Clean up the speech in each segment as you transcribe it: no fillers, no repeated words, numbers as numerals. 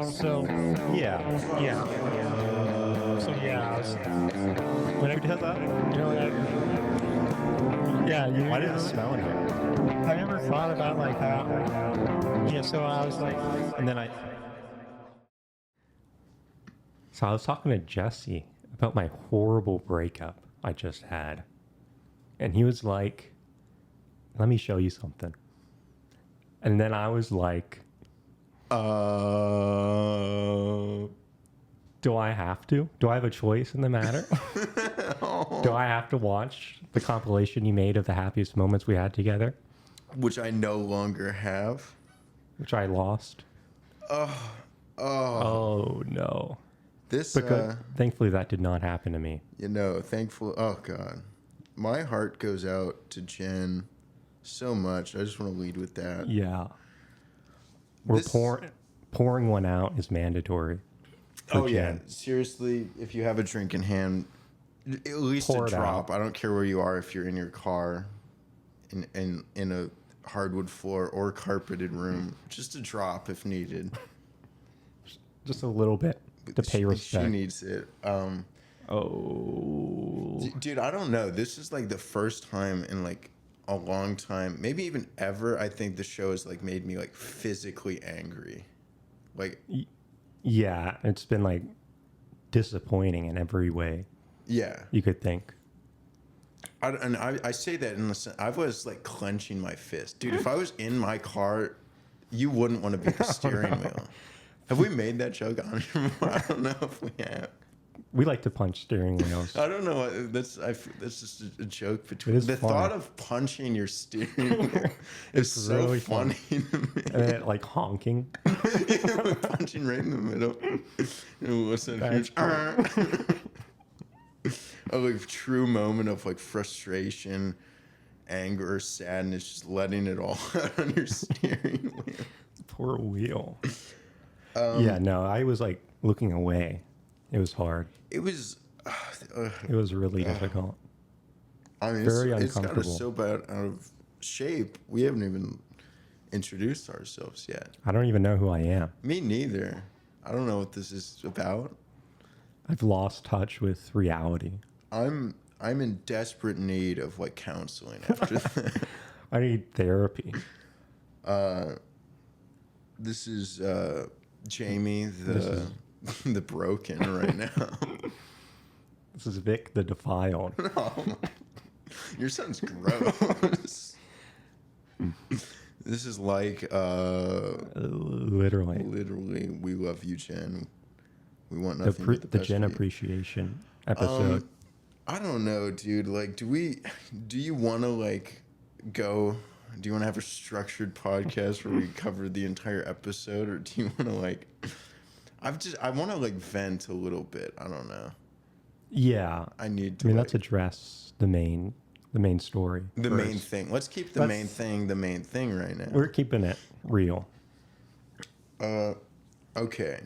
So Yeah. yeah, so yeah, I was, Who does that? you know, yeah, Why does it smell in here? I never thought about like how, yeah. So I was like, And then So I was talking to Jesse about my horrible breakup I just had. And he was like, let me show you something. And then I was like, do I have to? Do I have a choice in the matter? Do I have to watch the compilation you made of the happiest moments we had together, Which I no longer have. which I lost? Oh no. This, Because thankfully that did not happen to me. thankful. Oh, God. My heart goes out to Jen so much. I just want to lead with that. Yeah. We're This- pouring one out is mandatory. For Jen. Yeah. Seriously, if you have a drink in hand, at least Pour a it drop. out. I don't care where you are, if you're in your car, in a hardwood floor or carpeted room. Just a drop if needed. Just a little bit to pay She respect. needs it. Oh. Dude, I don't know. This is like the first time in like a long time, maybe even ever, I think the show has like made me like physically angry. Like, Yeah, it's been like disappointing in every way yeah. you could think. I say that in the sense, I was like clenching my fist. Dude, if I was in my car, you wouldn't want to be at the steering wheel. Have we made that joke on here before? I don't know if we have. We like to punch steering wheels. I don't know. That's just a joke between. It is The funny. thought of punching your steering wheel is so really funny to me. And then it, like honking. Punching right in the middle. What's that That's huge? A like true moment of like frustration, anger, sadness, just letting it all out on your steering wheel. Poor wheel. Yeah, no, I was like looking away. It was hard. It was. It was really difficult. I mean, Very it's got us uncomfortable. so bad out of shape. We haven't even introduced ourselves yet. I don't even know who I am. Me neither. I don't know what this is about. I've lost touch with reality. I'm in desperate need of like counseling after that. I need therapy. This is Jamie, the broken right now. This is Vic the Defiled. Your son's gross. This is like Literally. literally, we love you, Jen. We want nothing but the The best Jen for you. appreciation episode. I don't know, dude. Like, do you want to like go? Do you want to have a structured podcast where we cover the entire episode, or do you want to like? I want to like vent a little bit. I don't know. Yeah. I need to. I mean, like, let's address the main story. the first. main thing. Let's keep the main thing right now. We're keeping it real. Okay.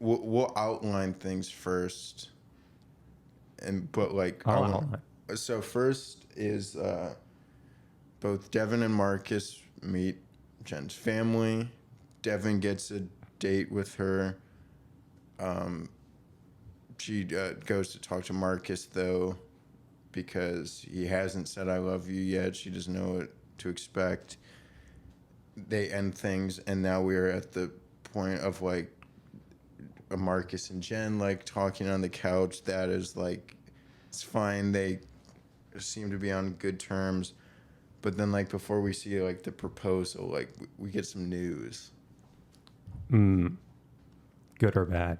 We'll outline things first, but like I'll outline. So first is both Devin and Marcus meet Jen's family. Devin gets a date with her. She goes to talk to Marcus though, because he hasn't said "I love you" yet. She doesn't know what to expect. They end things, and now we're at the point of like Marcus and Jen like talking on the couch. That is like, it's fine. They seem to be on good terms, but then like before we see like the proposal, like we get some news. Good or bad?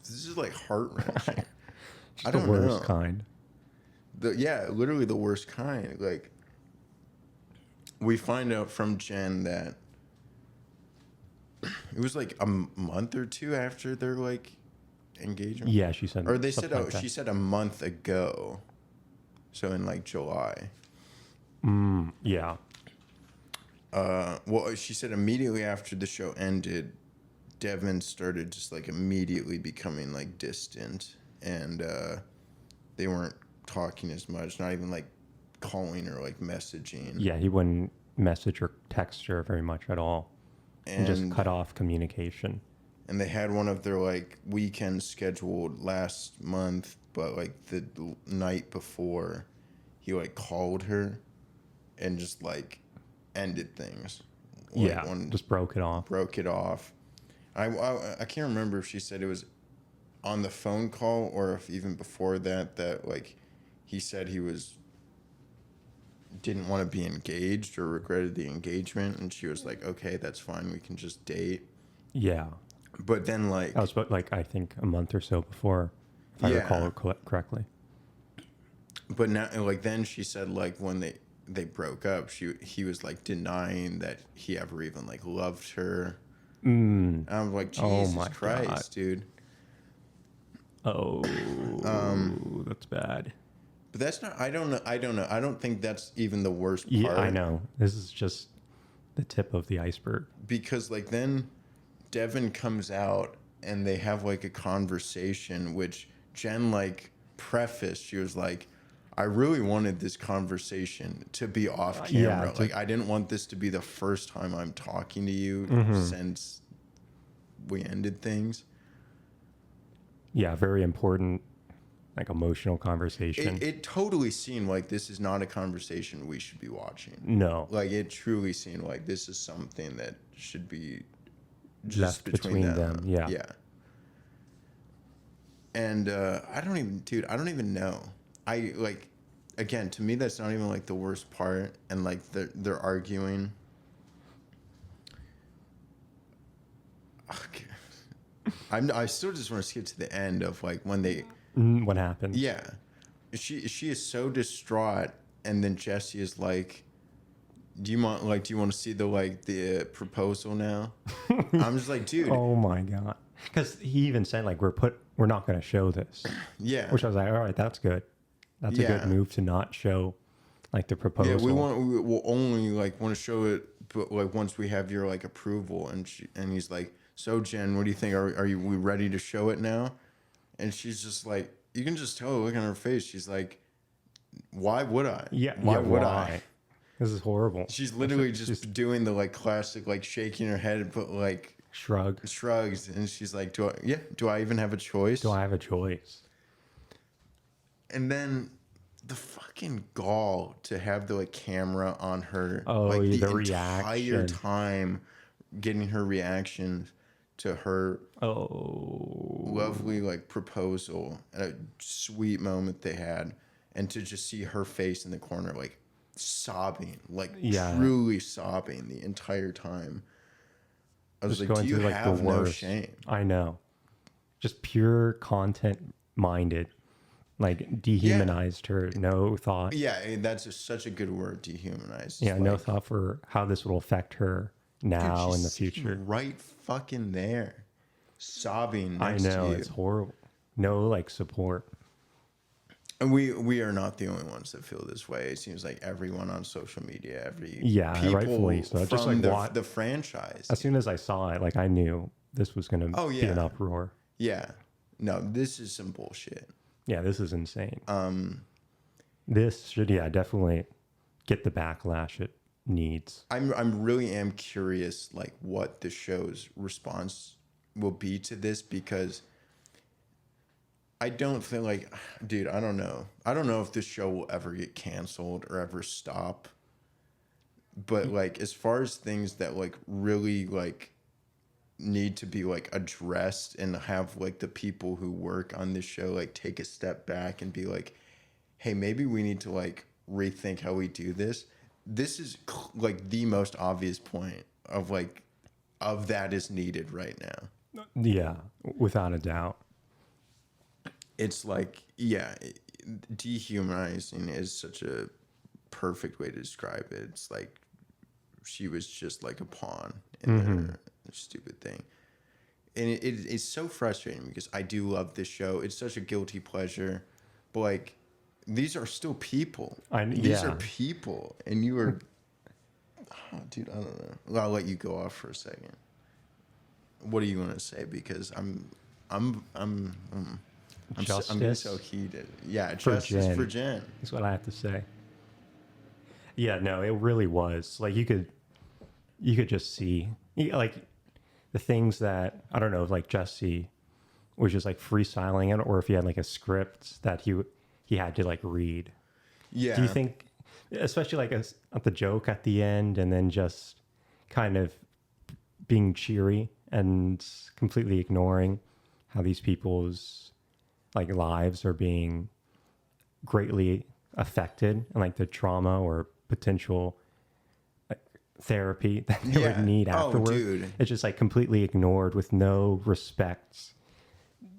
This is like heart wrenching. Just I the don't worst know. kind. Literally the worst kind. Like, we find out from Jen that it was like a month or two after their like engagement. Yeah, she said. Or they said, something like she that. said a month ago. So in like July. Yeah. Well, she said immediately after the show ended, Devin started just like immediately becoming like distant, and they weren't talking as much, not even like calling or like messaging. Yeah, he wouldn't message or text her very much at all. And just And cut off communication. and they had one of their like weekends scheduled last month, but like the night before, he like called her and just like ended things. Like, Yeah, just broke it off. broke it off. I can't remember if she said it was on the phone call or if even before that like he said he didn't want to be engaged or regretted the engagement, and she was like, okay, that's fine, we can just date. Yeah. But then like That was about, like, I think a month or so before, if I recall correctly. but now like then she said like when they broke up, he was like denying that he ever even like loved her. And I'm like, Jesus my Christ, God. dude. Oh, that's bad. But that's not. I don't know. I don't think that's even the worst part. Yeah, I know. This is just the tip of the iceberg. Because like then Devin comes out and they have like a conversation, which Jen like prefaced. She was like, I really wanted this conversation to be off camera. Yeah, like I didn't want this to be the first time I'm talking to you since we ended things. Yeah, very important, like, emotional conversation. It totally seemed like this is not a conversation we should be watching. No. Like it truly seemed like this is something that should be just Left between them. Yeah. Yeah. And I don't even know. I like, again, to me that's not even like the worst part. And like they're arguing. Okay. I still just want to skip to the end of like when they. What happened? Yeah, she is so distraught, and then Jesse is like, do you want to see the proposal now? I'm just like, dude. Oh my God. Because he even said, like, we're not going to show this. Yeah. Which I was like, all right, that's good. That's a good move to not show, like, the proposal. Yeah, we will only like want to show it, but like once we have your like approval. And he's like, so Jen, what do you think? Are we ready to show it now? And she's just like, you can just tell the look on her face. She's like, why would I? Yeah. Why would why? I? This is horrible. She's literally just doing the like classic, like shaking her head, but like shrugs. And she's like, do I even have a choice? Do I have a choice? And then the fucking gall to have the like camera on her. Oh, like the entire reaction. time, getting her reaction to her lovely like proposal and a sweet moment they had, and to just see her face in the corner like sobbing, like truly sobbing the entire time. I was just like, going do you through, like, have the no worst. shame? I know. Just pure content minded. Like, dehumanized her. No thought. Yeah, that's such a good word, dehumanized. Yeah, It's no like, thought for how this will affect her now dude, in the she's future. right fucking there, sobbing I next know, to you. it's horrible. No, like, support. And we are not the only ones that feel this way. It seems like everyone on social media, Rightfully so. from Just like the franchise. as soon as I saw it, like, I knew this was gonna be an uproar. Yeah, no, this is some bullshit. Yeah, this is insane. This should definitely get the backlash it needs. I'm really am curious like what the show's response will be to this, because I don't think like, dude, I don't know if this show will ever get canceled or ever stop. But like as far as things that like really like need to be like addressed and have like the people who work on this show like take a step back and be like, hey, maybe we need to like rethink how we do this. This is like the most obvious point of that is needed right now. Yeah, without a doubt. It's like, dehumanizing is such a perfect way to describe it. It's like she was just like a pawn in their stupid thing. And it's so frustrating because I do love this show. It's such a guilty pleasure. But like, these are still people. These are people. And you are... Oh, dude, I don't know. I'll let you go off for a second. What do you want to say? Because I'm getting so heated. Yeah, justice for Jen. That's what I have to say. Yeah, no, it really was. Like, you could just see, like, the things that I don't know, like Jesse was just like freestyling it, or if he had like a script that he had to like read. Yeah. Do you think, especially like at the joke at the end, and then just kind of being cheery and completely ignoring how these people's like lives are being greatly affected, and like the trauma or potential like, therapy that they would need afterwards? Dude. It's just like completely ignored with no respect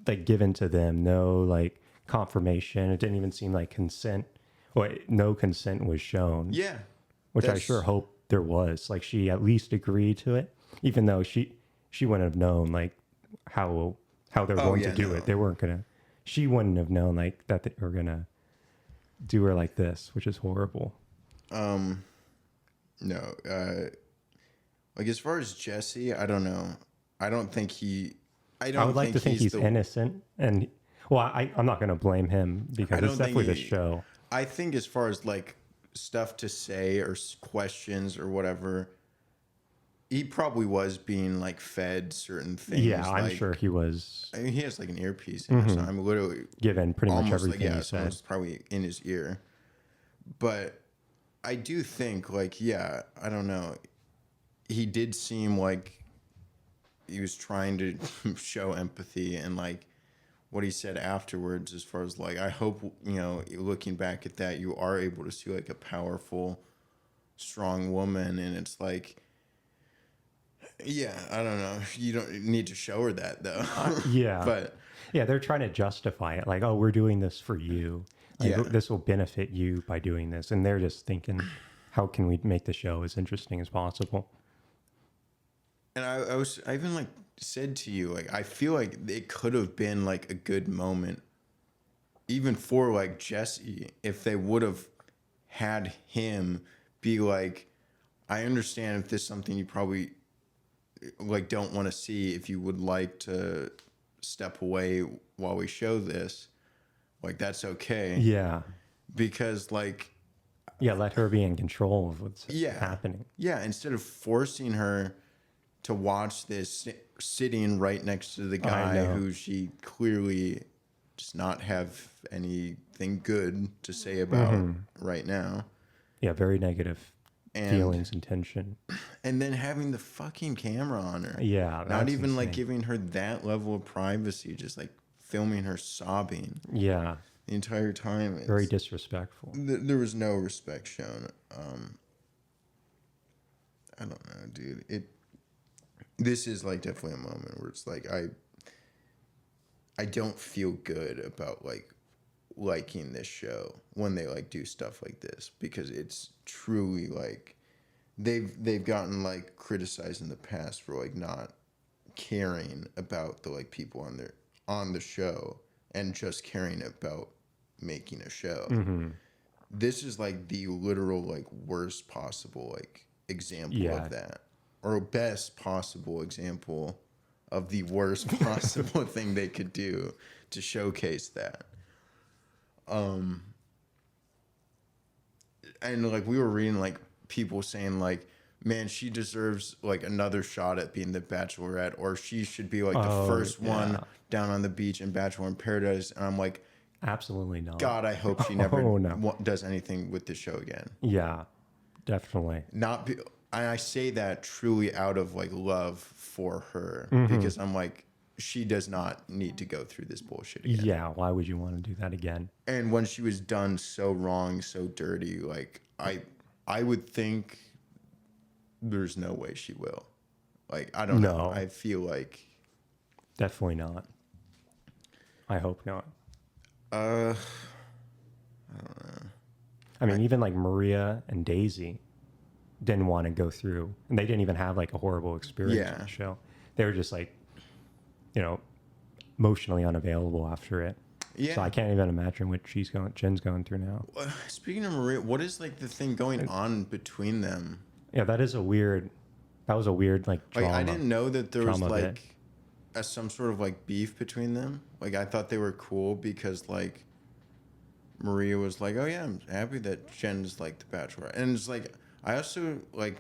like given to them, no like confirmation. It didn't even seem like consent. Well, no consent was shown. Yeah. Which I sure hope there was. Like she at least agreed to it, even though she wouldn't have known like how they're going to do it. They weren't gonna. She wouldn't have known like that they were gonna do her like this, which is horrible. No. Like as far as Jesse, I don't know. I don't think he. I would like to think he's innocent, and well, I'm not gonna blame him because it's definitely the show. I think as far as like stuff to say or questions or whatever, he probably was being like fed certain things. Yeah, I'm like, sure he was. I mean, he has like an earpiece in so I'm literally given pretty much almost everything like, he said. It's probably in his ear. But I do think like, yeah, I don't know. He did seem like he was trying to show empathy, and like what he said afterwards, as far as like, I hope, you know, looking back at that, you are able to see like a powerful, strong woman. And it's like, yeah, I don't know. You don't need to show her that though. Yeah. But yeah, they're trying to justify it. Like, oh, we're doing this for you. Like, Yeah. this will benefit you by doing this. And they're just thinking, how can we make the show as interesting as possible? And I even like said to you, like, I feel like it could have been like a good moment, even for like Jesse, if they would have had him be like, I understand if this is something you probably like don't want to see, if you would like to step away while we show this, like that's okay. Yeah. Because like, Yeah, let her be in control of what's yeah, happening. Yeah, instead of forcing her to watch this sitting right next to the guy who she clearly does not have anything good to say about right now. Yeah, very negative feelings and tension. And then having the fucking camera on her. Yeah, Not even insane. like giving her that level of privacy, just like filming her sobbing Yeah, the entire time. very disrespectful. There was no respect shown. I don't know, dude. This is like definitely a moment where it's like I don't feel good about like liking this show when they like do stuff like this, because it's truly like they've gotten like criticized in the past for like not caring about the like people on the show and just caring about making a show. This is like the literal like worst possible like example of that, or best possible example of the worst possible thing they could do to showcase that. And like we were reading like people saying like, man, she deserves like another shot at being the Bachelorette, or she should be like the first one down on the beach in Bachelor in Paradise. And I'm like, absolutely not. God, I hope she never does anything with the show again. Yeah, definitely. I say that truly out of like love for her, because I'm like, she does not need to go through this bullshit again. Yeah, why would you want to do that again? And when she was done so wrong, so dirty, like I would think there's no way she will. Like, I don't know. I feel like definitely not. I hope not. I don't know. I mean, even like Maria and Daisy didn't want to go through, and they didn't even have like a horrible experience on the show. They were just like, you know, emotionally unavailable after it. Yeah. So I can't even imagine what Jen's going through now. Speaking of Maria, what is like the thing going on between them? Yeah, that was a weird like drama. Like, I didn't know that there was like some sort of like beef between them. Like, I thought they were cool because like Maria was like, oh yeah, I'm happy that Jen's like the Bachelorette. And it's like, I also like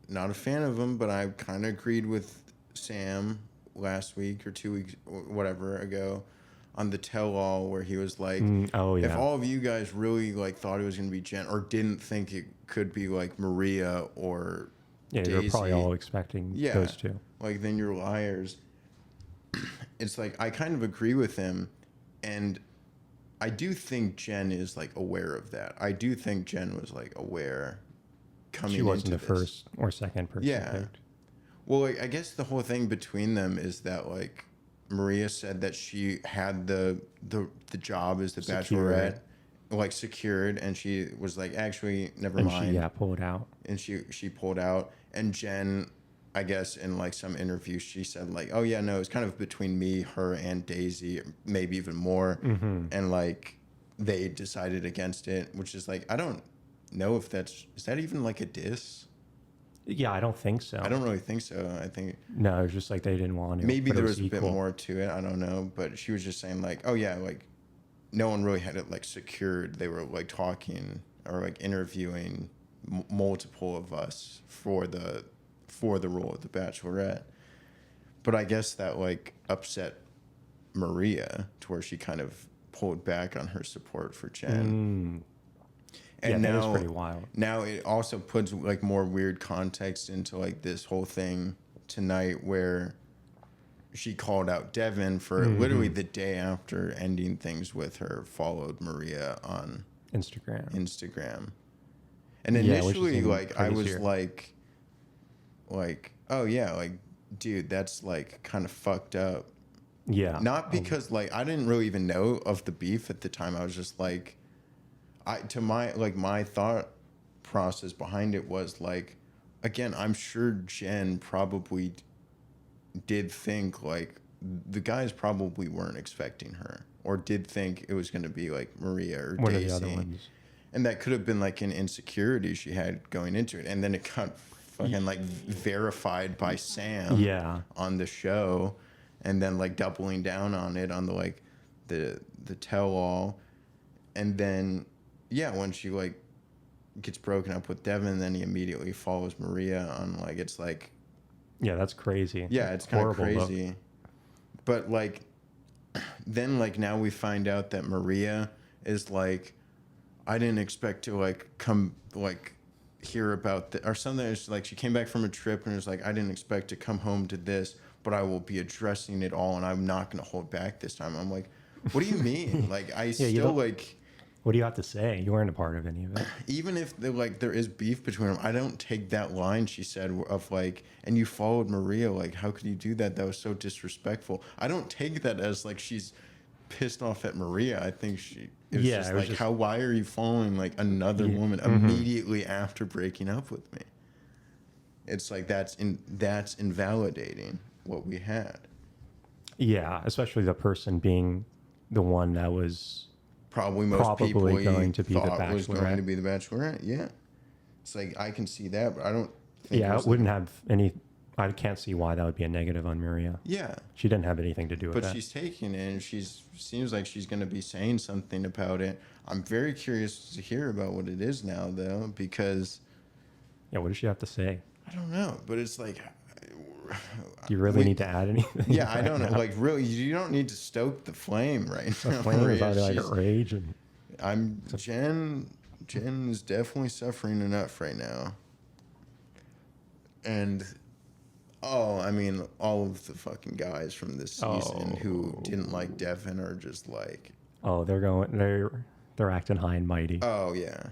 not a fan of him, but I kind of agreed with Sam last week or 2 weeks, whatever ago, on the tell-all where he was like, oh yeah. if all of you guys really like thought it was gonna be Jen or didn't think it could be like Maria or Yeah, Daisy, you're probably all expecting those two. like then you're liars. It's like I kind of agree with him, and I do think Jen is like aware of that. I do think Jen was like aware coming She wasn't into the this. first or second person Yeah. picked. Well, like, I guess the whole thing between them is that like Maria said that she had the job as the Secured. Bachelorette like secured, and she was like, actually, never And mind. she pulled out. And she pulled out. And Jen, I guess in like some interview, she said like, oh yeah, no, it's kind of between me, her, and Daisy, maybe even more. Mm-hmm. And like they decided against it, which is like, I don't know if is that even like a diss? Yeah, I don't think so. I don't really think so. I think No, it was just like they didn't want to. maybe but there it was a bit equal. more to it. I don't know, but she was just saying like, oh yeah, like no one really had it like secured. They were like talking or like interviewing multiple of us for the role of the Bachelorette. But I guess that like upset Maria to where she kind of pulled back on her support for Jen. And yeah, now, that is pretty wild. Now it also puts like more weird context into like this whole thing tonight where she called out Devin for literally the day after ending things with her, followed Maria on Instagram. And Yeah, which is initially even like I was crazier. like, oh yeah, like dude, that's like kind of fucked up. Yeah. Not because like I didn't really even know of the beef at the time. I was just like my thought process behind it was like, again, I'm sure Jen probably did think like the guys probably weren't expecting her or did think it was going to be like Maria or One Daisy. of the other ones. And that could have been like an insecurity she had going into it. And then it got fucking like verified by Sam on the show, and then like doubling down on it on the like the tell all. And then when she like gets broken up with Devin, then he immediately follows Maria on like it's like that's crazy. yeah, it's kind of Horrible crazy. look. But like then like now we find out that Maria is like, I didn't expect to like come like hear about or something. It's like she came back from a trip and was like, I didn't expect to come home to this, but I will be addressing it all and I'm not going to hold back this time. I'm like, what do you mean? Like I still like. What do you have to say? You weren't a part of any of it. Even if there is beef between them, I don't take that line she said of like, and you followed Maria. Like, how could you do that? That was so disrespectful. I don't take that as like she's pissed off at Maria. I think it was just like, why are you following like another woman immediately after breaking up with me? It's like that's invalidating what we had. Yeah, especially the person being the one that was probably people going to be the thought was going to Bachelorette. be the Bachelorette. Yeah, it's like I can see that, but I don't think it wouldn't have any. I can't see why that would be a negative on Maria. Yeah, she didn't have anything to do with that. But she's taking it, and seems like she's going to be saying something about it. I'm very curious to hear about what it is now, though, because what does she have to say? I don't know, but it's like. Do you really need to add anything? Yeah, I don't know. Like, really, you don't need to stoke the flame right now. The flame is either like rage and. Jen is definitely suffering enough right now. And, I mean, all of the fucking guys from this season who didn't like Devin are just like. Oh, they're acting high and mighty. Oh, yeah.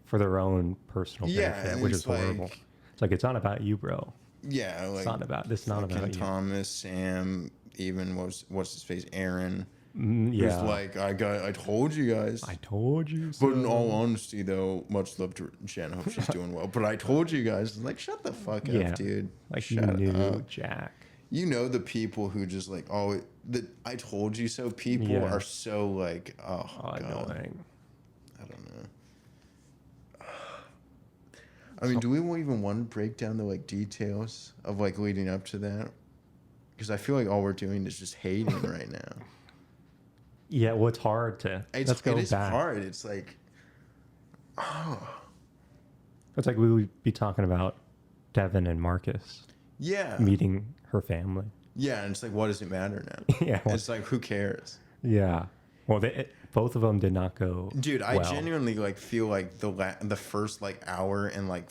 For their own personal benefit, which is horrible. It's like, it's not about you, bro. Yeah, like it's not about this. Not about you. Thomas, Sam, even what's his face, Aaron. Yeah, who's like, I told you guys. I told you. So. But in all honesty, though, much love to Jen. Hope she's doing well. But I told you guys. Like, shut the fuck up, dude. Like shut you knew, up. Jack. You know the people who just like, the I told you so people are so like, God. Annoying. I don't know. I mean, do we even want to break down the like details of like leading up to that? Because I feel like all we're doing is just hating right now. Yeah, well, it's hard to. Let's go back. It is hard. It's like, It's like we would be talking about Devin and Marcus. Yeah. meeting her family. Yeah, and it's like, what does it matter now? Yeah, well, It's like, who cares? yeah. Well, both of them did not go. Dude, I well. genuinely like feel like the first like hour and like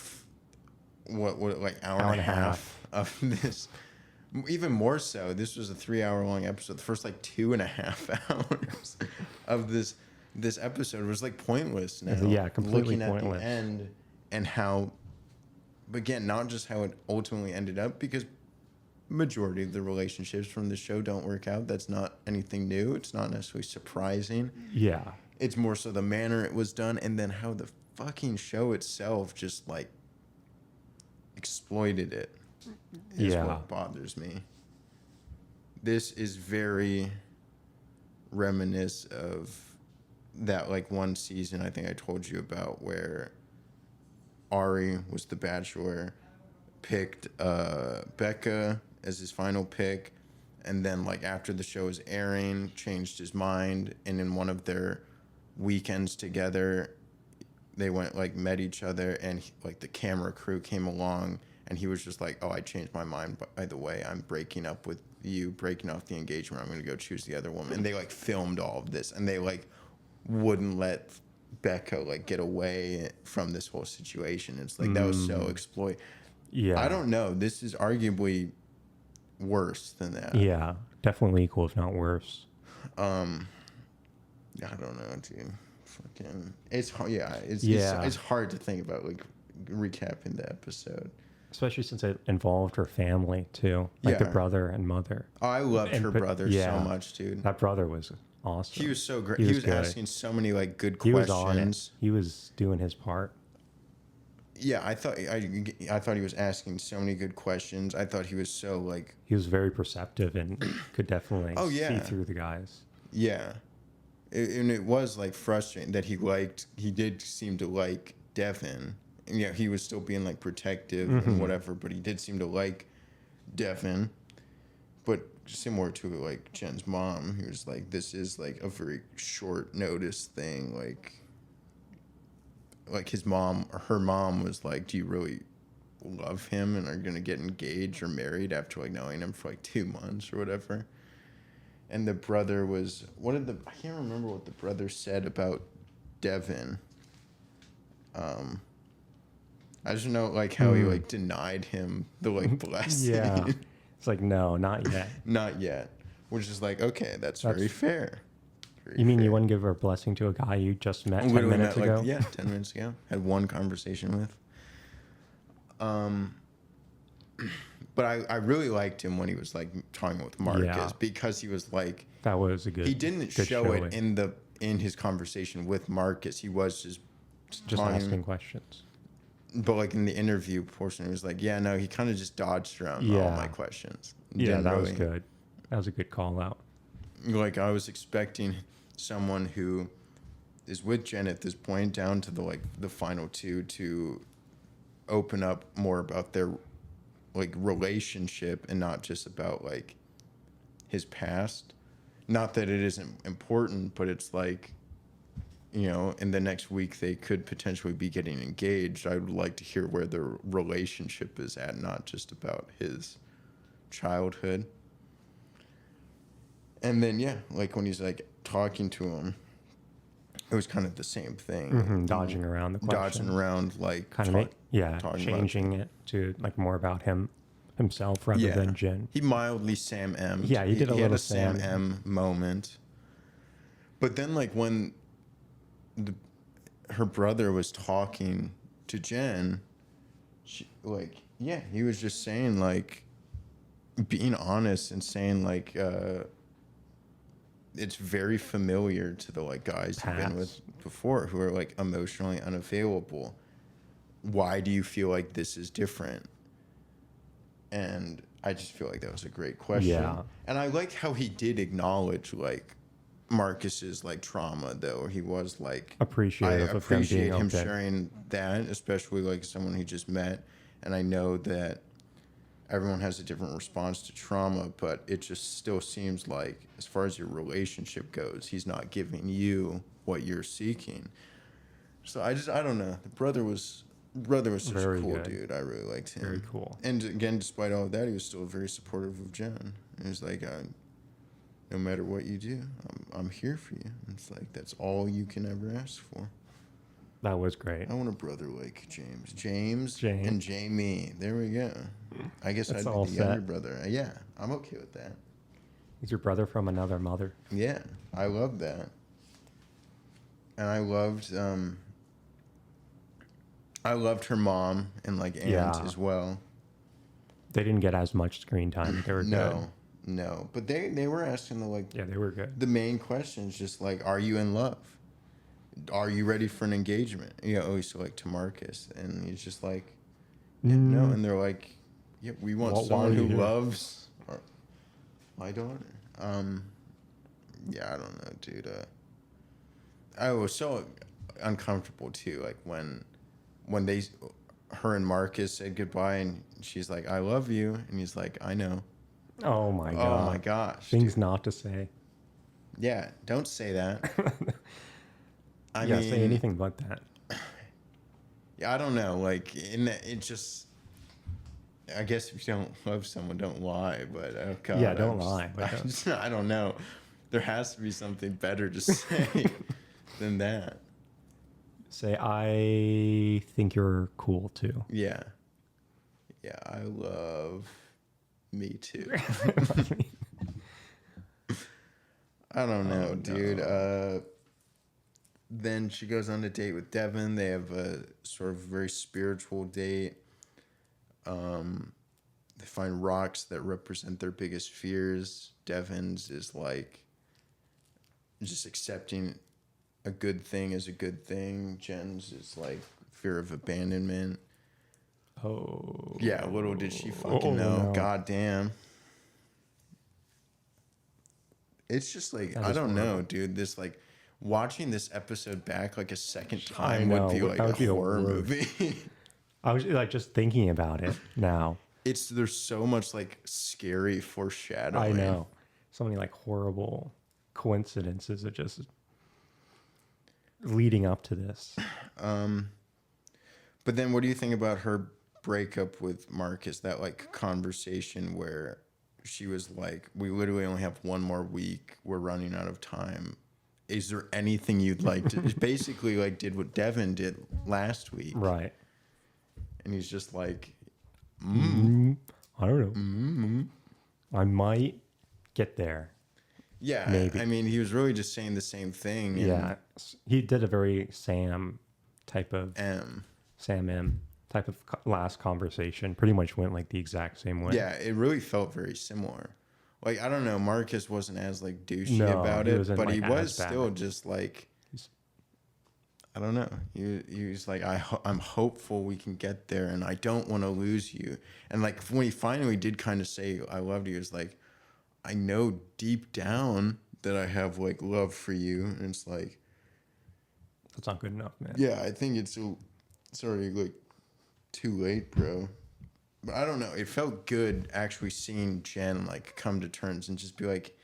what like hour and a half of this, even more so. This was a 3 hour long episode. The first like 2.5 hours of this episode was like pointless now. Yeah, completely looking pointless. At the end and how, again, not just how it ultimately ended up, because majority of the relationships from the show don't work out. That's not anything new. It's not necessarily surprising. Yeah. It's more so the manner it was done, and then how the fucking show itself just like exploited it is what bothers me. This is very reminiscent of that like one season I think I told you about where Ari was the Bachelor, picked Becca as his final pick, and then like after the show was airing, changed his mind, and in one of their weekends together, they went like met each other, and like the camera crew came along, and he was just like, "Oh, I changed my mind. By the way, I'm breaking up with you, breaking off the engagement. I'm going to go choose the other woman." And they like filmed all of this, and they like wouldn't let Becca like get away from this whole situation. It's like that was so exploit. Yeah. I don't know. This is arguably worse than that. Yeah, definitely equal, if not worse. I don't know, dude. Fucking, it's hard. Yeah, it's hard to think about like recapping the episode, especially since it involved her family too, like the brother and mother. Oh, I loved her brother so much, dude. That brother was awesome. He was so great. He was asking so many like good he questions. Was on it. He was doing his part. Yeah, I thought he was asking so many good questions. I thought he was so like, he was very perceptive and could definitely see through the guys. Yeah, and it was like frustrating that he did seem to like Devin. And yeah, he was still being like protective and whatever, but he did seem to like Devin. But similar to like Jen's mom, he was like, this is like a very short notice thing. Like his mom or her mom was like, do you really love him and are going to get engaged or married after like knowing him for like 2 months or whatever? And the brother was, I can't remember what the brother said about Devin. I just know like how he like denied him the like blessing. Yeah. It's like, no, not yet. Not yet. Which is like, okay, that's very fair. You mean you wouldn't give a blessing to a guy you just met 10 minutes ago? Like, yeah, 10 minutes ago. Had one conversation with. But I really liked him when he was like talking with Marcus because he was like, that was a good. He didn't show it in his conversation with Marcus. He was just asking questions. But like in the interview portion, he was like, yeah, no, he kind of just dodged around all my questions. Yeah, that was good. That was a good call out. Like I was expecting someone who is with Jen at this point down to the final two to open up more about their like relationship and not just about like his past. Not that it isn't important, but it's like, you know, in the next week they could potentially be getting engaged. I would like to hear where their relationship is at, not just about his childhood. And then, yeah, like when he's like talking to him, it was kind of the same thing. Dodging around the question. Dodging around, like, kind of changing it to like more about himself rather than Jen. He mildly Sam M'd. Yeah, he did a little Sam M moment. But then, like, when her brother was talking to Jen, he was just saying, like, being honest and saying, like, it's very familiar to the, like, guys you've been with before who are, like, emotionally unavailable. Why do you feel like this is different? And I just feel like that was a great question. Yeah. And I like how he did acknowledge, like, Marcus's, like, trauma, though. He was, like... appreciative I appreciate him sharing that, especially, like, someone he just met. And I know that everyone has a different response to trauma, but it just still seems like, as far as your relationship goes, he's not giving you what you're seeking. So I don't know. The brother was Brother was such Very a cool good. dude. I really liked him. Very cool. And again, despite all of that, he was still very supportive of Jen. He was like, no matter what you do, I'm here for you. And it's like, that's all you can ever ask for. That was great. I want a brother like James and Jamie. There we go. I guess That's I'd all be the set. younger brother. Yeah, I'm okay with that. He's your brother from another mother. Yeah, I love that. And I loved her mom and like aunt Yeah. as well. They didn't get as much screen time. They were good. No. But they were asking Yeah, they were good. the main questions, just like, are you in love? Are you ready for an engagement? You know, always like to Marcus, and he's just like, yeah, no. And they're like, yeah, we want Why someone are you who here? loves my daughter. Yeah, I don't know, dude. I was so uncomfortable too, like when her and Marcus said goodbye, and she's like, I love you, and he's like, I know. Oh my god. Oh my gosh. Things dude. not to say. Yeah, don't say that. I Yeah, mean, say anything but that. Yeah, I don't know. Like, it just. I guess if you don't love someone, don't lie. But oh god, Yeah, don't lie, but I don't know. There has to be something better to say than that. Say, I think you're cool too. Yeah. Yeah, I love me too. I don't know, Oh, dude. no. Then she goes on a date with Devin. They have a sort of very spiritual date. They find rocks that represent their biggest fears. Devin's is like just accepting a good thing as a good thing. Jen's is like fear of abandonment. Oh. Yeah, little did she fucking know. No. God damn. It's just like, That I is don't know, horrible. dude. This like watching this episode back like a second I time know, would be that like would a be the horror worst. movie. I was like just thinking about it now. There's so much like scary foreshadowing. I know. So many like horrible coincidences of just leading up to this. But then what do you think about her breakup with Marcus? That like conversation where she was like, we literally only have one more week. We're running out of time. Is there anything you'd like to basically like did what Devin did last week? Right. And he's just like, I don't know. I might get there. yeah, Maybe. I mean, he was really just saying the same thing. and Yeah. He did a very Sam type of Sam M type of last conversation. Pretty much went like the exact same way. Yeah, it really felt very similar. Like, I don't know, Marcus wasn't as like douchey No, about he it, wasn't, but like, he as was bad. still just like, I don't know. He was like, I'm hopeful we can get there, and I don't want to lose you. And like when he finally did kind of say I loved you, it's like, I know deep down that I have like love for you, and it's like, That's not good enough, man. yeah, I think it's already like too late, bro. But I don't know. It felt good actually seeing Jen like come to terms and just be like,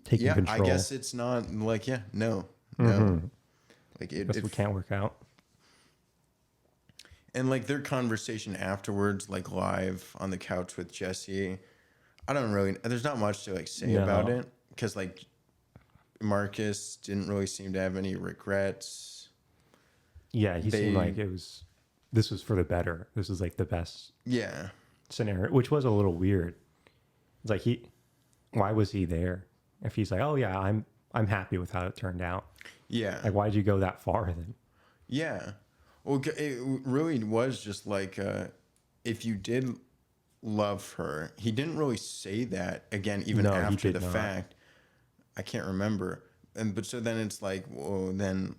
Taking yeah, control. I guess it's not like, yeah, no. Like Guess we can't work out. And like their conversation afterwards, like live on the couch with Jesse, there's not much to like say about it, because like Marcus didn't really seem to have any regrets. Yeah, he seemed like this was for the better. This was like the best Yeah. scenario, which was a little weird. It's like why was he there? If he's like, oh yeah, I'm happy with how it turned out. Yeah. Like, why'd you go that far then? Yeah. Well, it really was just like, if you did love her, he didn't really say that again, even No, he after did the not. fact. I can't remember. But so then it's like, well, then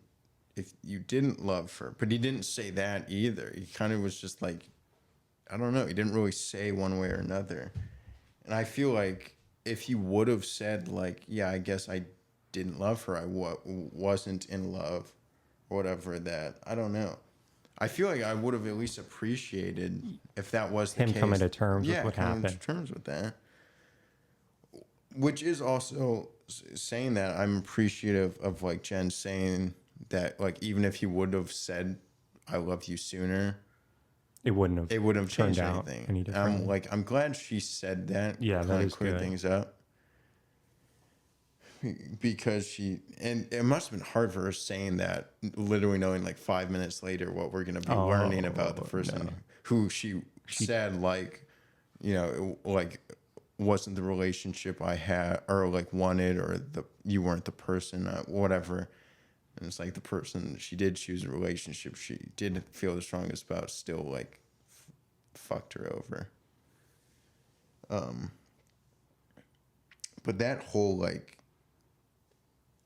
if you didn't love her, but he didn't say that either. He kind of was just like, I don't know. He didn't really say one way or another. And I feel like if he would have said like, yeah, I guess I didn't love her, I wasn't in love or whatever, that, I don't know. I feel like I would have at least appreciated if that was the Him case. coming to terms with what coming happened. to terms with that. Which is also saying that I'm appreciative of like Jen saying that, like, even if he would have said I love you sooner, it wouldn't have it wouldn't have turned changed out anything. any differently. I'm glad she said that. Yeah, that kind of is cleared good. things up. Because and it must have been hard for her saying that, literally knowing like 5 minutes later what we're going to be learning about the person no. who she said, like, you know, like wasn't the relationship I had or like wanted, or you weren't the person, whatever. And it's like the person she did choose a relationship she did feel the strongest about still like fucked her over. But that whole like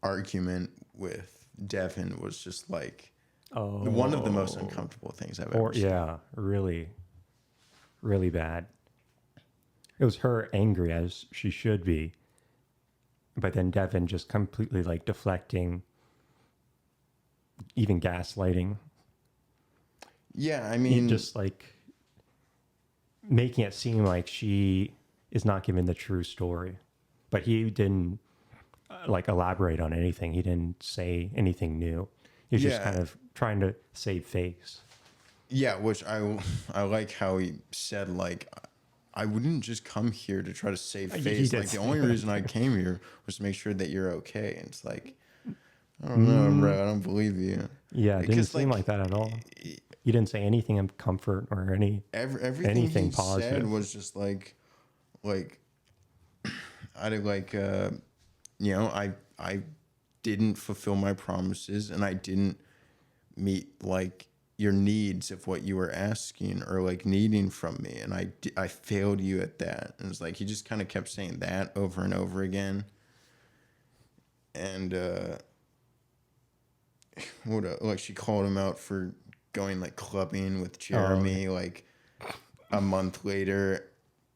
argument with Devin was just like one of the most uncomfortable things I've ever seen. Yeah, really, really bad. It was her angry as she should be, but then Devin just completely like deflecting, even gaslighting. Yeah, I He mean, just like making it seem like she is not giving the true story, but he didn't like elaborate on anything. He didn't say anything new. He was just Yeah. kind of trying to save face. yeah, which I like how he said, like, I wouldn't just come here to try to save He face. did Like, the say only reason I came here was to make sure that you're okay. And it's like, I don't know, bro. I don't believe you. Yeah, it didn't Because, seem like that at all. He didn't say anything of comfort or Everything anything he positive. said was just like I did like you know, I didn't fulfill my promises, and I didn't meet like your needs of what you were asking or like needing from me, and I failed you at that. And it's like he just kind of kept saying that over and over again. And like she called him out for going like clubbing with Jeremy like a month later,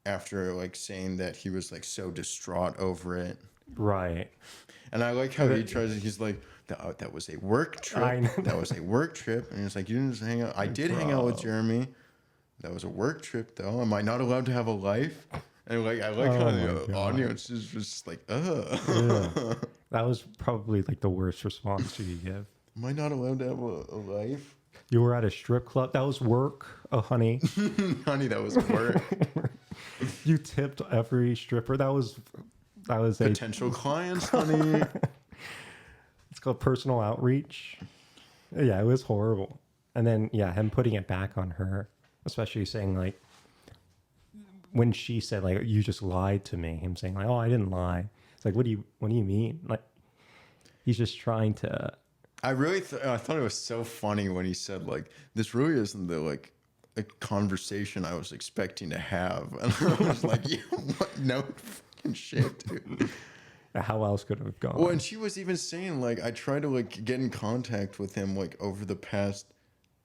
after like saying that he was like so distraught over it. Right. And I like how he's like, that was a work trip. That was a work trip. And it's like, you didn't just hang out. I did hang out with Jeremy. That was a work trip though. Am I not allowed to have a life? And like, I like how the audience is just like, Yeah. That was probably like the worst response you could give. Am I not allowed to have a life? You were at a strip club. That was work. Oh, honey. Honey, that was work. You tipped every stripper. That was Potential clients, honey. It's called personal outreach. Yeah, it was horrible. And then him putting it back on her, especially saying like when she said like you just lied to me. Him saying like, oh, I didn't lie. It's like what do you mean? Like he's just trying to. I really I thought it was so funny when he said like this really isn't the like a conversation I was expecting to have, and I was like, yeah, what? No fucking shit, dude. How else could it have gone? Well, and she was even saying like I tried to like get in contact with him like over the past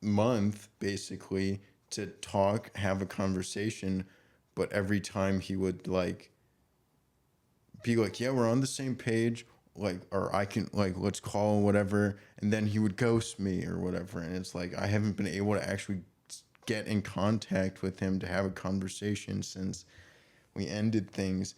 month basically to talk, have a conversation, but every time he would like be like, yeah, we're on the same page, like, or I can like let's call whatever, and then he would ghost me or whatever. And it's like I haven't been able to actually get in contact with him to have a conversation since we ended things.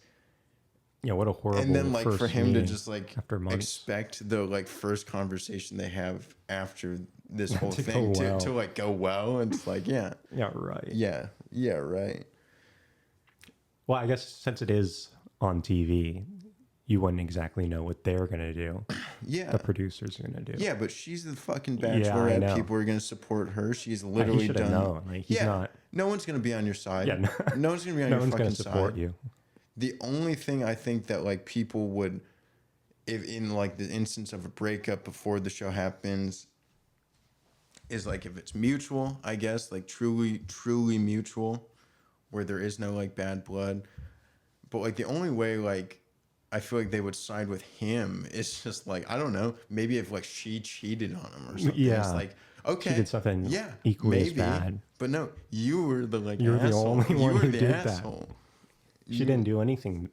Yeah, what a horrible. And then like for him to just like after months. expect the like first conversation they have after this whole To thing go well. to like go well, and it's like yeah Right. yeah right. Well, I guess since it is on TV, you wouldn't exactly know what they're gonna do. Yeah, The producers are gonna do. yeah, but she's the fucking Yeah, I Bachelorette. know. People are gonna support her. She's He literally should have done. known. Like he's not. No one's gonna be on your side. Yeah, no one's gonna be on No your one's fucking gonna support side. you. The only thing I think that like people would, if in like the instance of a breakup before the show happens, is like if it's mutual, I guess, like truly mutual, where there is no like bad blood. But like the only way like I feel like they would side with him is just like I don't know, maybe if like she cheated on him or something. Yeah. It's like okay, She did something yeah, equally as maybe, bad. But no, you were the like You're the asshole. only You one were who the did asshole. that. She didn't do anything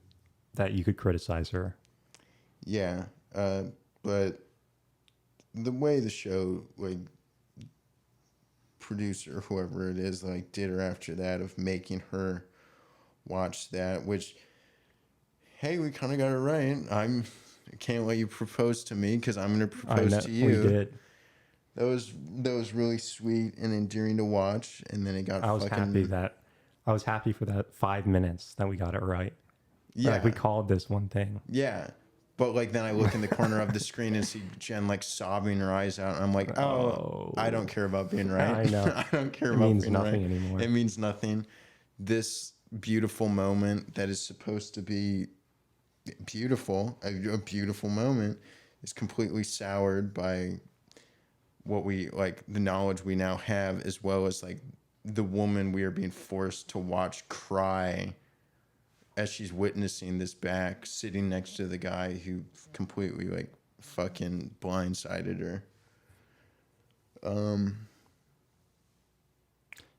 that you could criticize her. Yeah, but the way the show, like, producer, whoever it is, like, did her after that of making her watch that, which, hey, we kind of got it right. I can't let you propose to me because I'm going to propose to you. We did. That was really sweet and endearing to watch. And then it got. I was happy for that 5 minutes that we got it right. Yeah, Like we called this one thing. yeah. But like then I look in the corner of the screen and see Jen like sobbing her eyes out, and I'm like, oh, I don't care about being right. I know. I don't care It about means being nothing right. anymore. It means nothing. This beautiful moment that is supposed to be beautiful, a beautiful moment, is completely soured by what we like, the knowledge we now have, as well as like the woman we are being forced to watch cry as she's witnessing this back, sitting next to the guy who completely like fucking blindsided her.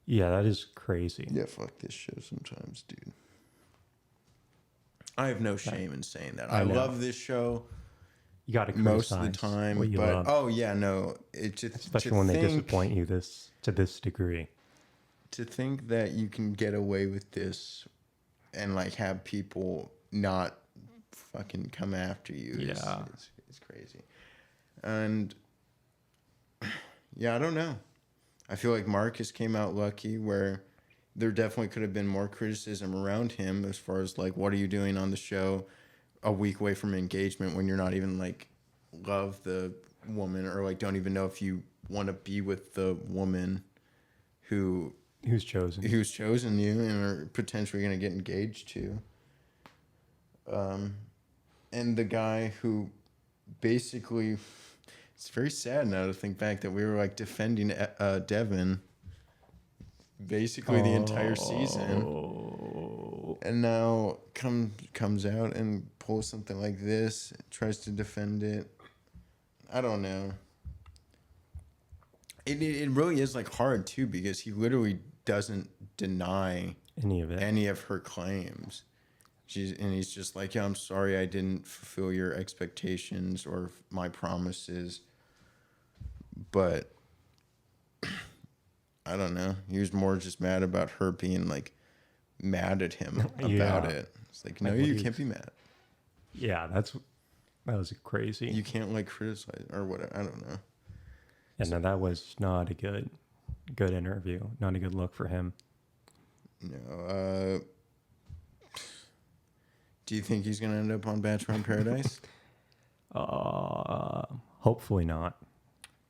Yeah, that is crazy. Yeah, fuck this show sometimes, dude. I have no shame in saying that. I know. love this show You got to most of the criticize time, what you but love, oh yeah, no, it just especially when they disappoint you to this degree. To think that you can get away with this and like have people not fucking come after you Yeah. is crazy. And yeah, I don't know. I feel like Marcus came out lucky, where there definitely could have been more criticism around him as far as like, what are you doing on the show a week away from engagement when you're not even like love the woman, or like don't even know if you want to be with the woman Who's chosen you and are potentially going to get engaged to. And the guy who basically, it's very sad now to think back that we were like defending Devin basically the entire season. And now comes out and pulls something like this, tries to defend it. I don't know. It really is like hard too, because he literally doesn't deny any of her claims. He's just like, yeah, I'm sorry I didn't fulfill your expectations or my promises. But I don't know. He was more just mad about her being like mad at him about it. It's like, no, Like, you can't be mad. Yeah, that was crazy. You can't like criticize or whatever. I don't know. And no, that was not a good interview. Not a good look for him. No. Do you think he's gonna end up on Bachelor in Paradise? Hopefully not.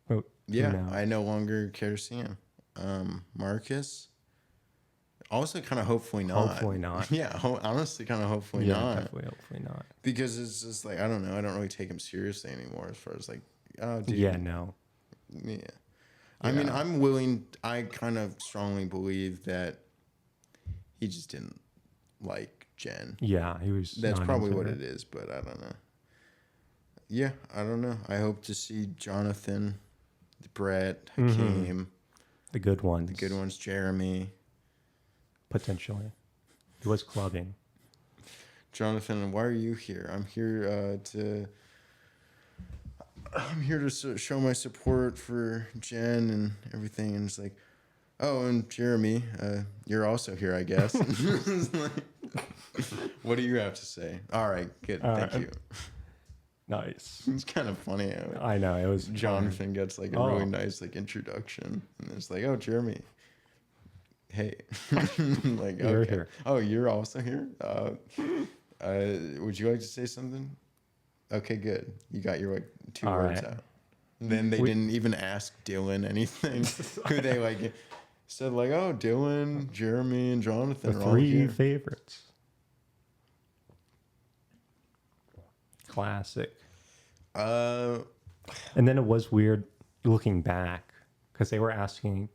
But Yeah, I no longer care to see him. Marcus. Also, kind of hopefully not. Hopefully not. Yeah, honestly, kind of hopefully not. Definitely hopefully not. Because it's just like, I don't know. I don't really take him seriously anymore as far as like, oh, dude. Yeah, no. Yeah. I mean, I kind of strongly believe that he just didn't like Jen. Yeah, he was. That's probably what it it is, but I don't know. Yeah, I don't know. I hope to see Jonathan, Brett, Hakeem. The good ones. Jeremy. Potentially. He was clubbing. Jonathan, why are you here? I'm here to show my support for Jen and everything. And it's like, oh, and Jeremy, you're also here, I guess. What do you have to say? All right, good. Thank you. Nice. It's kind of funny how I know, it was Jonathan gets like a really nice like introduction, and it's like, oh, Jeremy, hey, like, You're okay. here. Oh, you're also here. Would you like to say something? Okay, good. You got your like 2 words right. out. Then they didn't even ask Dylan anything. Who they like said like, oh, Dylan, Jeremy, and Jonathan The are all 3 here. favorites. Classic. And then it was weird looking back because they were asking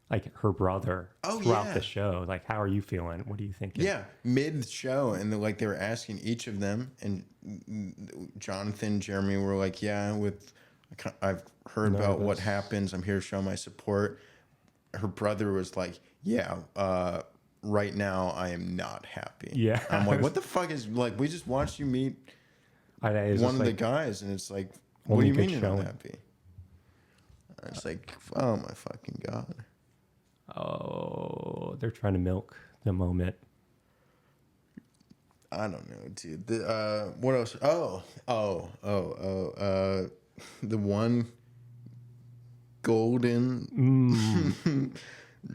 like her brother throughout the show, like, how are you feeling? What do you think? Yeah, mid show, and they were asking each of them, and Jonathan, Jeremy were like, yeah, I've heard about what happens. I'm here to show my support. Her brother was like, yeah, right now I am not happy. Yeah. I'm like, what the fuck is, like, we just watched you meet one of the guys, and it's like, what do you mean you're not happy? And it's like, oh my fucking God. Oh, they're trying to milk the moment. I don't know, dude. What else? The one golden,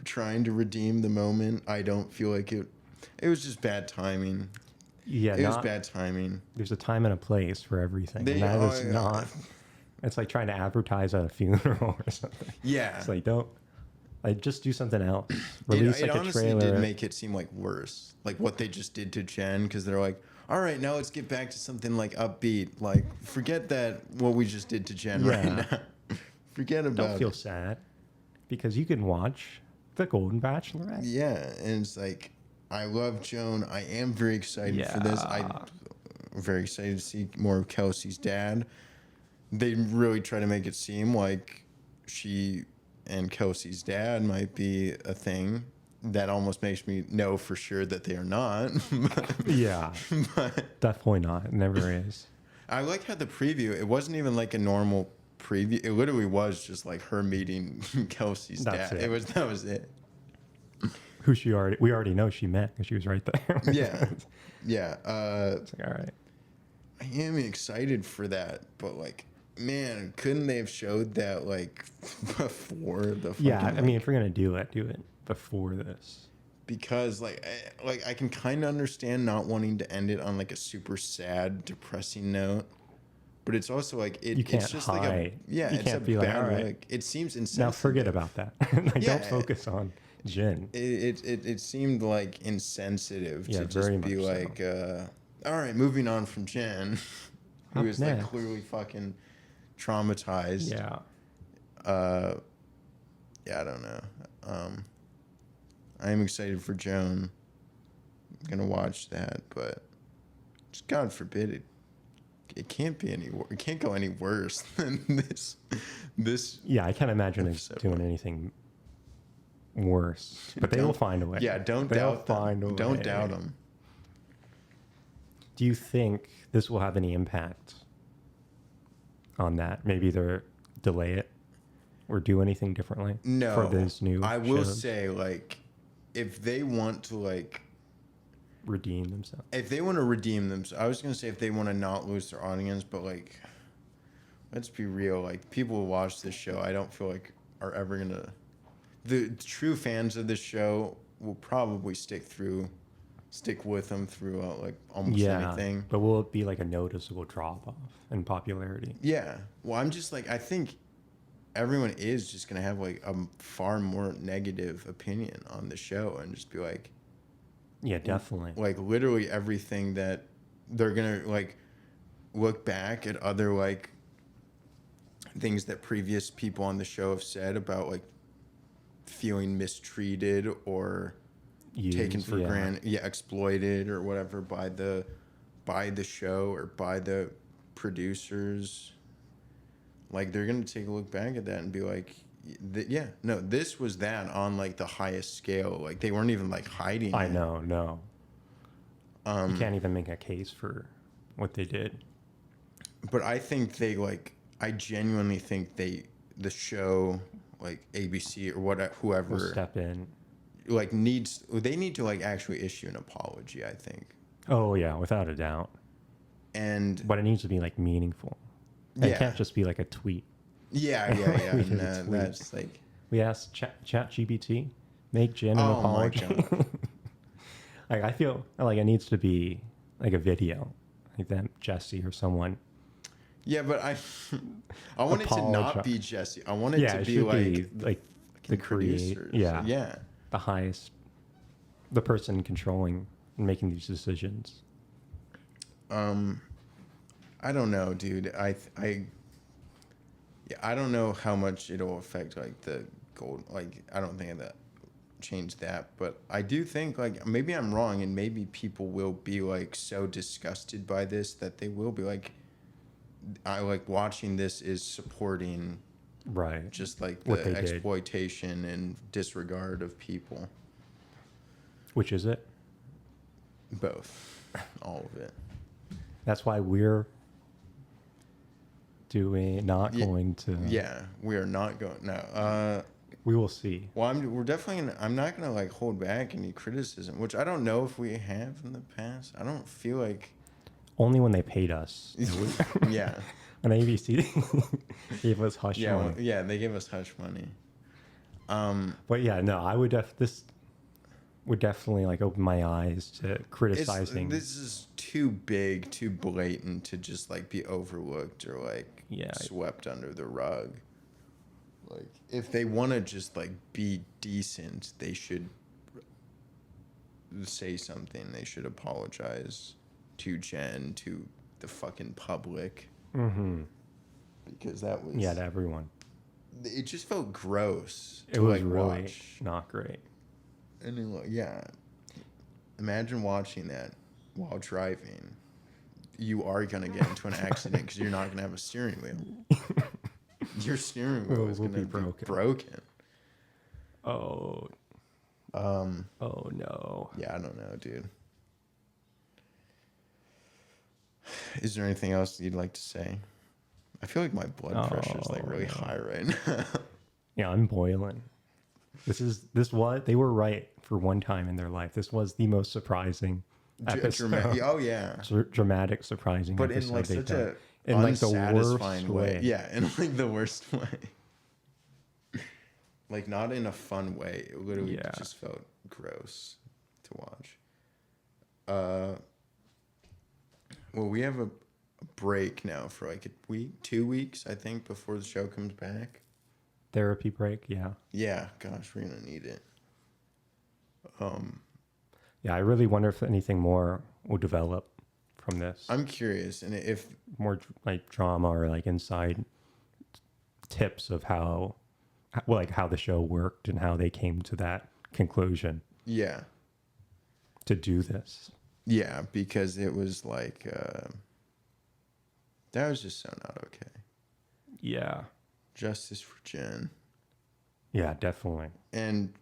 trying to redeem the moment. I don't feel like it. It was just bad timing. Yeah, It was bad timing. There's a time and a place for everything. And that is not. It's like trying to advertise a funeral or something. Yeah. It's like, don't. Like, just do something else. It Release like a honestly trailer. did make it seem like worse. Like what they just did to Jen, because they're like, all right, now let's get back to something like upbeat. Like, forget that what we just did to Jen right now. Forget about it. Don't feel sad. Because you can watch The Golden Bachelorette. Yeah, and it's like, I love Joan. I am very excited for this. I'm very excited to see more of Kelsey's dad. They really try to make it seem like she and Kelsey's dad might be a thing. That almost makes me know for sure that they are not. Yeah. But Definitely not. It never is. I like how the preview, it wasn't even like a normal preview. It literally was just like her meeting Kelsey's That's dad. it. That was it. Who we already know she met because she was right there. Yeah. Yeah. It's like, all right. I am excited for that, but like, man, couldn't they have showed that like before the fucking, Yeah, I mean, if we're going to do it before this. because I can kind of understand not wanting to end it on like a super sad, depressing note, but it's also like You can't it's just hide. like a You it's can't a be like, bad, all right. like, it seems Now insensitive. forget about that. Like, Yeah. don't focus on Jen. It seemed like insensitive Yeah, to very just be much so. like, all right, moving on from Jen, who Up is like next. clearly fucking traumatized. Yeah. Yeah, I don't know. I am excited for Joan. I'm gonna watch that, but just God forbid it can't be it can't go any worse than this. Yeah, I can't imagine it episode. doing anything worse. But they will find a way. Yeah, don't They'll doubt find them. a Don't way. doubt them. Do you think this will have any impact on that? Maybe they'll delay it or do anything differently No, for those new I will shows? say, like, if they want to, like, Redeem themselves. if they want to redeem them, I was gonna say if they want to not lose their audience, but like, let's be real. Like, people who watch this show, I don't feel like are ever gonna. The true fans of this show will probably stick with them throughout like almost anything. But will it be like a noticeable drop off in popularity? Yeah. Well, I'm just like, I think everyone is just gonna have like a far more negative opinion on the show and just be like, Yeah, definitely. like literally everything that they're gonna like look back at other like things that previous people on the show have said about like feeling mistreated or taken for granted, exploited or whatever by the show or by the producers. Like, they're gonna take a look back at that and be like, this was that on like the highest scale. Like, they weren't even like hiding I it. know, no. You can't even make a case for what they did. But I think I genuinely think the show, like ABC or whoever, We'll step in. like they need to like actually issue an apology, I think. Oh yeah, without a doubt. But it needs to be like meaningful. Yeah. It can't just be like a tweet. Yeah. We did a No, tweet. that's like, We asked ChatGPT, make Jen an Oh my apology. God. Like, I feel like it needs to be like a video, like that Jesse or someone. yeah, but I want it to not Apologize. be Jesse. I want it Yeah, to it be should like be like the producers. Yeah, the highest, the person controlling and making these decisions. I don't know, dude. I don't know how much it'll affect like the gold. Like, I don't think that change that, but I do think like maybe I'm wrong, and maybe people will be like so disgusted by this that they will be like, I like watching this is supporting Right. just like What the they did. exploitation and disregard of people. Which is it? Both, all of it. That's why we're not Yeah. going to. Yeah, we are not going. No. We will see. Well, we're definitely I'm not gonna like hold back any criticism, which I don't know if we have in the past. I don't feel like. Only when they paid us. Yeah. When ABC gave us hush Yeah, money. yeah, they gave us hush money. But yeah, no, I would this would definitely like open my eyes to criticizing. This is too big, too blatant to just like be overlooked or like Yeah. swept under the rug. Like if they want to just like be decent, they should say something. They should apologize to Jen, to the fucking public. Mm-hmm. Because that was Yeah, to everyone. It just felt gross. It to, was like, really watch. not great. And yeah, imagine watching that while driving. You are gonna get into an accident because you're not gonna have a steering wheel. Your steering wheel is gonna be broken. Oh. Oh no. Yeah, I don't know, dude. Is there anything else you'd like to say? I feel like my blood pressure is like really high right now. Yeah, I'm boiling. They were right for one time in their life. This was the most surprising episode. Oh yeah, dramatic, surprising. But episode in like they've such done. a in like the unsatisfying worst way. Yeah, in like the worst way. Like not in a fun way. It literally just felt gross to watch. Well, we have a break now for like a week, 2 weeks, I think, before the show comes back. Therapy break, yeah. Yeah, gosh, we're gonna need it. Yeah, I really wonder if anything more will develop from this. I'm curious, and if more like drama or like inside tips of how the show worked and how they came to that conclusion. Yeah. To do this. Yeah, because it was like that was just so not okay. Yeah. Justice for Jen. Yeah, definitely. And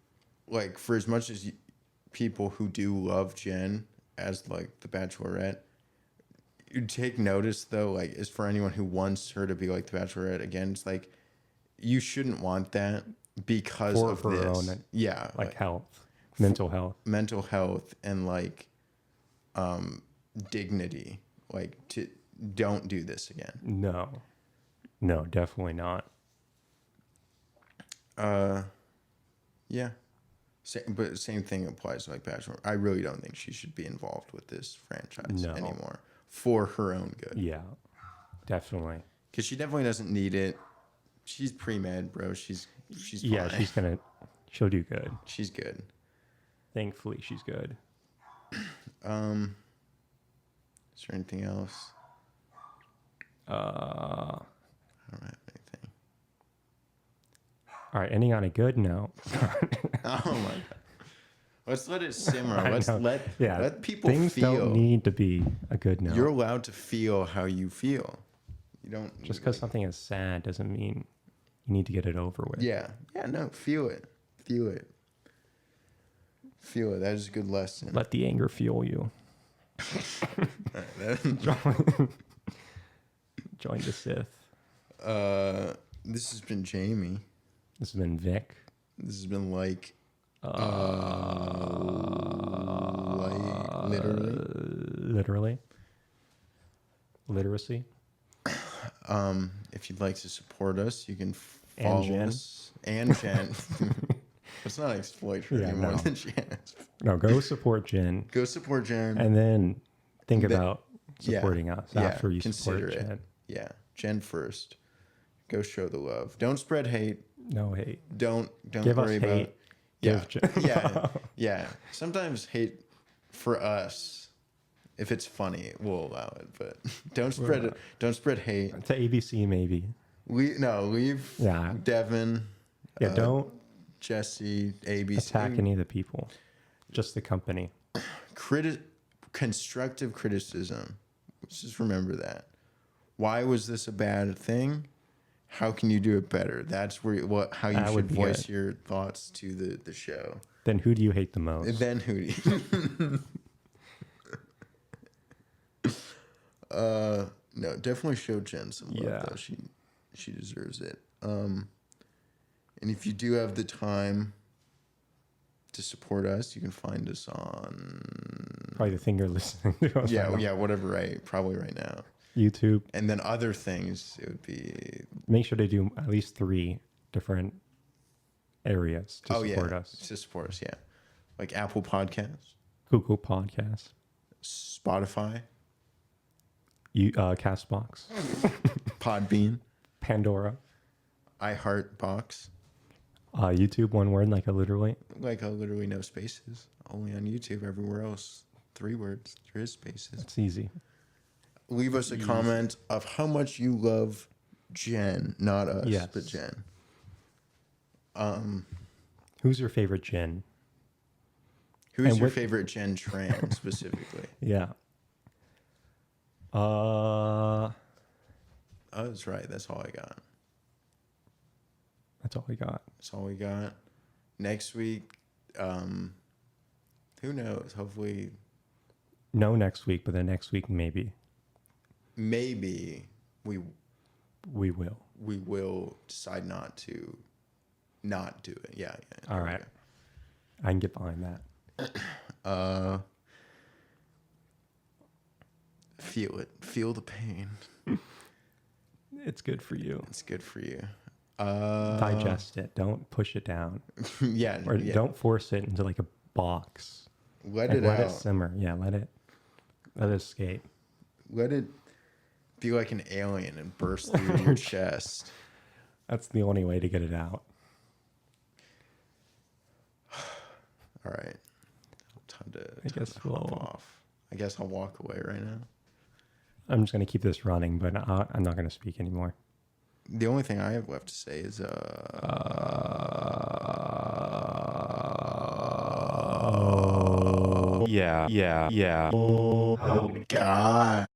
like for as much as people who do love Jen as like the Bachelorette, you take notice though, like as for anyone who wants her to be like the Bachelorette again, it's like you shouldn't want that because of for this. her own, yeah, like health, mental health, and like dignity. Like don't do this again. No, definitely not. Yeah. But same thing applies to like Bachelor. I really don't think she should be involved with this franchise anymore for her own good. Yeah, definitely. Because she definitely doesn't need it. She's pre-med, bro. She's fine. Yeah, she'll do good. She's good. Thankfully, she's good. Is there anything else? I don't have anything. All right, ending on a good note. Oh my god. Let's let it simmer. Let people things feel. Don't need to be a good note. You're allowed to feel how you feel. You don't just because something is sad doesn't mean you need to get it over with. Yeah. Yeah, no, feel it. Feel it. Feel it. That is a good lesson. Let the anger fuel you. Join the Sith. This has been Jamie. This has been Vic. This has been like literacy. If you'd like to support us, you can follow us and Jen. Let's not exploit her anymore than Jen. No, go support Jen. Go support Jen. And then think about supporting us after you consider support it. Jen. Yeah, Jen first. Go show the love. Don't spread hate. No hate. Don't give worry us about hate. Yeah. Sometimes hate for us, if it's funny, we'll allow it. But don't spread it. Don't spread hate. To ABC maybe. Leave. Yeah. Devin. Yeah. Don't Jesse. ABC. Attack any of the people. Just the company. Constructive criticism. Let's just remember that. Why was this a bad thing? How can you do it better? That's how you should voice your thoughts to the show. Then who do you hate the most? Then who do you... no, definitely show Jen some love though. She deserves it. And if you do have the time to support us, you can find us on probably the thing you're listening to. Yeah, whatever, right? Probably right now. YouTube. And then other things, it would be Make sure to do at least 3 different areas to support us. to support us. Yeah, like Apple Podcasts, Google Podcasts, Spotify, Castbox, Podbean, Pandora, iHeartBox. YouTube, one word, like literally. Like literally no spaces. Only on YouTube. Everywhere else, 3 words. There is spaces. It's easy. Leave us a comment of how much you love Jen, not us, Yes. but Jen. Who's your favorite Jen? Who's And your what- favorite Jen Tran specifically? Yeah. Oh, that's right. That's all I got. That's all we got. That's all we got. Next week, who knows? Hopefully, No next week, but then next week maybe maybe we will. will decide not to not do it. Yeah. All right. I can get behind that. Feel it. Feel the pain. It's good for you. It's good for you. Digest it. Don't push it down. Yeah. Or yeah. don't force it into like a box. Let Like, it let out. it simmer. Yeah, let it escape. Let it be like an alien and burst through your chest. That's the only way to get it out. All right. Time to guess hop we'll- off. I guess I'll walk away right now. I'm just going to keep this running, but I'm not going to speak anymore. The only thing I have left to say is Yeah. oh God.